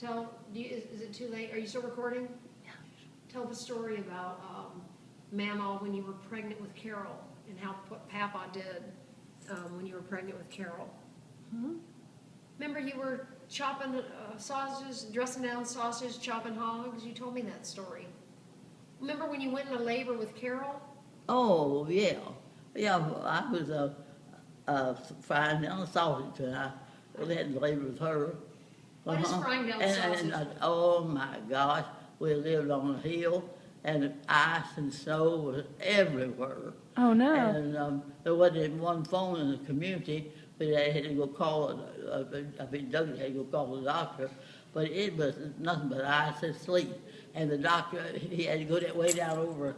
tell, is it too late? Are you still recording? Yeah. Tell the story about Mamaw when you were pregnant with Carole and how what Papa did when you were pregnant with Carole. Hmm? Remember you were chopping sausages, dressing down sausages, chopping hogs? You told me that story. Remember when you went into labor with Carole? Oh, yeah. Yeah, I was frying down a sausage, and I really had to labor with her. What is frying down sausage? Oh, my gosh. We lived on a hill, and ice and snow was everywhere. Oh, no. And there wasn't one phone in the community, but they had to go call, Doug had to go call the doctor. But it was nothing but ice and sleet. And the doctor, he had to go that way down over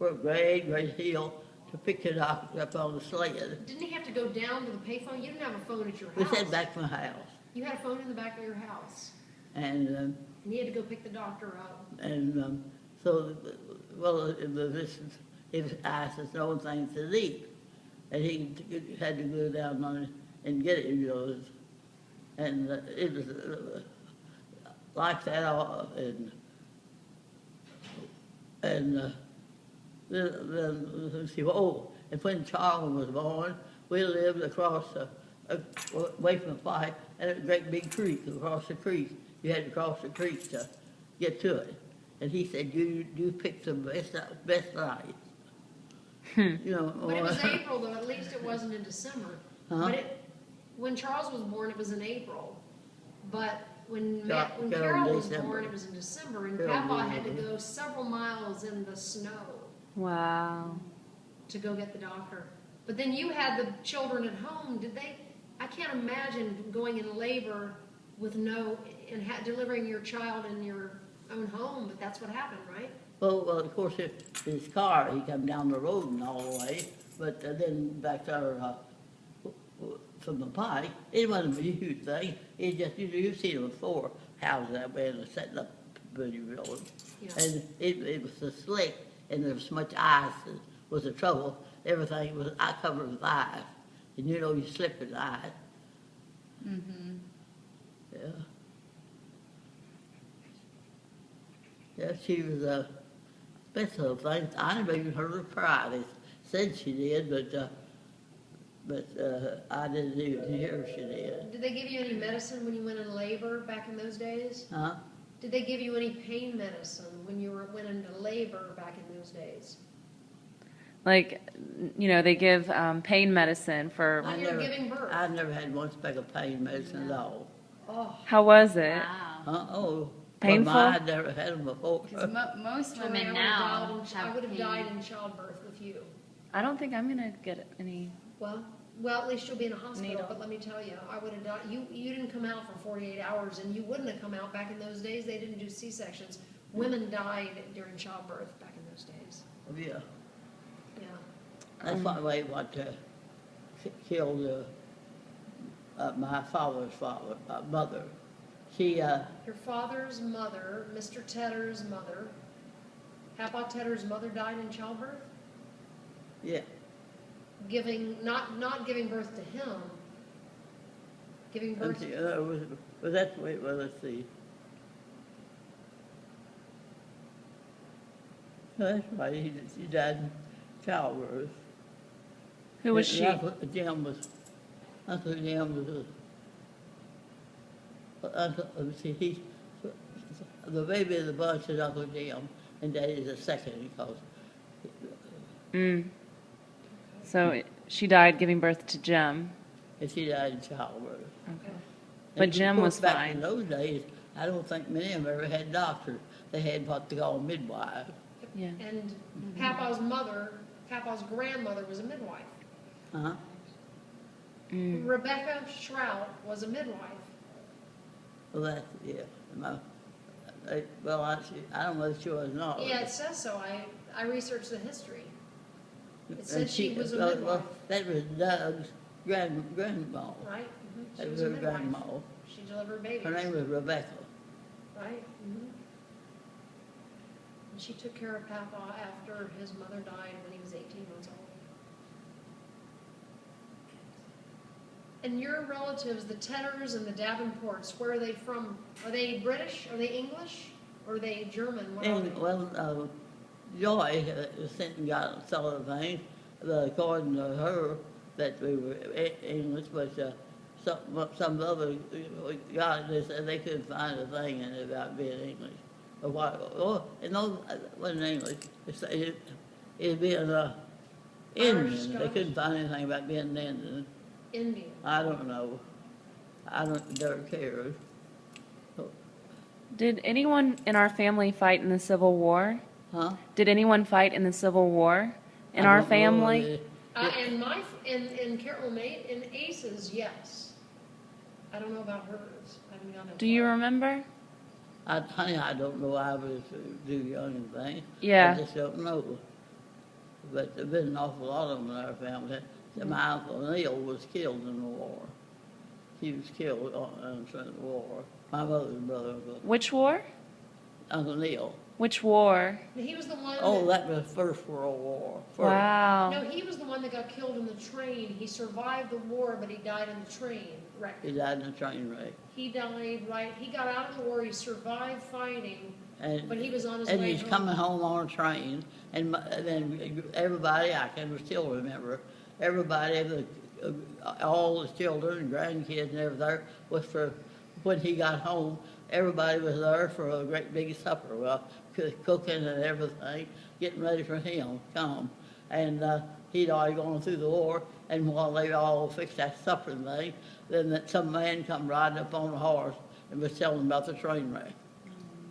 a great hill to pick the doctor up on the sled. Didn't he have to go down to the payphone? You didn't have a phone at your We house. sat back to my house. You had a phone in the back of your house. And And you had to go pick the doctor up. so, well, it was ice and snow and things to eat. And he had to go down on it and get it, you know. And it was like that, then let's see, oh, and when Charles was born, we lived across, away from the fight, and a great big creek, across the creek. You had to cross the creek to get to it. And he said, you picked the best nights. You know, But it was April, though. At least it wasn't in December. Huh? But when Charles was born, it was in April. But when Carole Carole was December. born, it was in December. And Carole Papa had to December. go several miles in the snow Wow. to go get the doctor. But then you had the children at home. Did they? I can't imagine going in labor with and delivering your child in your own home. But that's what happened, right? well, of course, his car, he come down the road and all the way, but then back there from the pike, it wasn't a huge thing. It just, you've seen it before, houses that way, and setting up pretty road. Yeah. And it was so slick, and there was so much ice was the trouble. Everything was covered with ice, and you know you slip in the ice. Mm-hmm. Yeah. Yeah, she was special things. I never even heard her cry. They said she did, but I didn't even hear she did. Did they give you any medicine when you went in labor back in those days? Huh? Did they give you any pain medicine when you went into labor back in those days? Like, they give pain medicine for. When you were giving birth? I've never had one speck of pain medicine at all. Oh, How was it? Wow. Oh. Painful? Well, I'd never had them before. Because most Tori, women I now would have have died pain. in childbirth with you. I don't think I'm gonna get any. Well, at least you'll be in a hospital. Needle. But let me tell you, I would have died. You didn't come out for 48 hours, and you wouldn't have come out back in those days. They didn't do C-sections. Women died during childbirth back in those days. Yeah. Yeah. That's why what killed my father's mother. She, Your father's mother, Mr. Tedder's mother, Papa Tedder's mother died in childbirth? yeah. Not giving birth to him, giving birth. Was that the way it was? Let's see. That's right. He died in childbirth. Who was she? Uncle Jim was. Uncle Jim was. The baby of the bunch is Uncle Jim, and Daddy's the second because. So she died giving birth to Jim. And she died in childbirth. Okay. And But of Jim course, was back in fine. those days, I don't think many of them ever had doctors. They had what they call midwives. Yeah. And Papa's mother, Papa's grandmother was a midwife. Uh-huh. Rebecca Shrout was a midwife. Well, that's, yeah. I don't know if she was or not. Yeah, it says so. I researched the history. It And said she was a well, midwife, that was Doug's grandma. right? Mhm. She That was was a her midwife. grandma. She delivered babies, Her name was Rebecca. right? Mhm. And she took care of Papa after his mother died when he was 18 months old. And your relatives, the Tedders and the Davenports, where are they from? Are they British? Are they English? Or are they German? What are they? And, well, Joy sent and got some of the things, according to her, that we were English, but some other guys, they said they couldn't find a thing in it about being English. Or what, oh, no, it wasn't English. It being Indian. They Scottish? couldn't find anything about being an Indian. Indian. I don't know. I don't dare care. Did anyone in our family fight in the Civil War? Huh? Did anyone fight in the Civil War in I our don't know family? And in Carole May, in Aces, yes. I don't know about hers. I haven't gone that Do you far. remember? Honey, I don't know. I was too young and things. Yeah. I just don't know. But there's been an awful lot of them in our family. My uncle Neil was killed in the war. He was killed in the war. My mother's brother, Which war? Uncle Neil. Which war? He was the one Oh, that was First World War. First. Wow. No, he was the one that got killed in the train. He survived the war, but he died in the train wreck. He died in a train wreck. He died, right, he got out of the war, he survived fighting, And, but he was on his and way he's home. coming home on a train, and then everybody, I can still remember, everybody, all the children and grandkids and everything, was for, when he got home, everybody was there for a great big supper, well, cooking and everything, getting ready for him to come. And he'd already gone through the war, and while they all fixed that supper thing, then some man come riding up on a horse and was telling about the train wreck.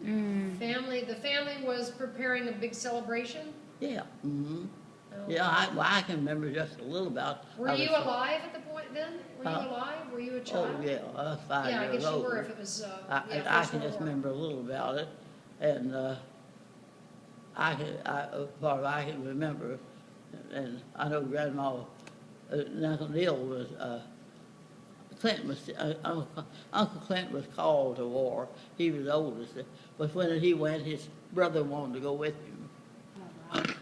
The family was preparing a big celebration? Yeah. Mm-hmm. Oh. Yeah, I can remember just a little about. Were you alive at the point then? Were you Huh? alive? Were you a child? Oh yeah, I was 5 Yeah, I years guess you old. were if it was, I First can World just War. remember a little about it, and as far as I can remember, and I know Grandma, Uncle Neil was, Clinton was, Uncle Clinton was called to war. He was the oldest, but when he went, his brother wanted to go with him. Okay.